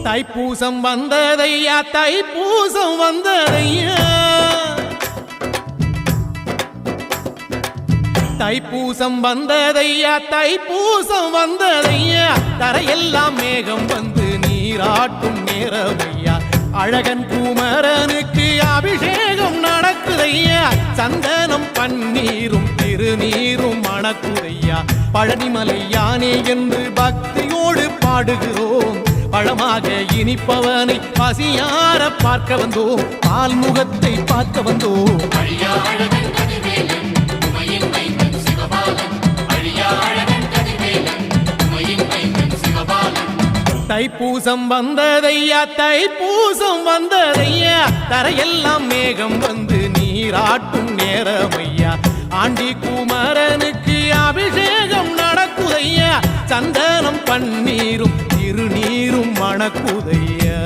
தைப்பூசம் வந்ததையா தைப்பூசம் வந்ததையா தைப்பூசம் வந்ததையா தைப்பூசம் வந்ததையா தரையெல்லாம் மேகம் வந்து நீராட்டும் நேரமையா அழகன் குமரனுக்கு அபிஷேகம் நடக்குதையா சந்தனம் பன்னீரும் திருநீரும் மணக்குதையா பழனிமலை யானே என்று பக்தியோடு பாடுகிறோம் பழமாக இனிப்பவனை பசியார பார்க்க வந்தோம் பால்முகத்தை பார்க்க வந்தோம் தைப்பூசம் வந்ததையா தைப்பூசம் வந்ததையா தரையெல்லாம் மேகம் வந்து நீராட்டும் நேரமையா ஆண்டி குமரனுக்கு அபிஷேகம் நடக்குதையா சந்தனம் பன்னீரும் திருநீரும் மணக்குதையா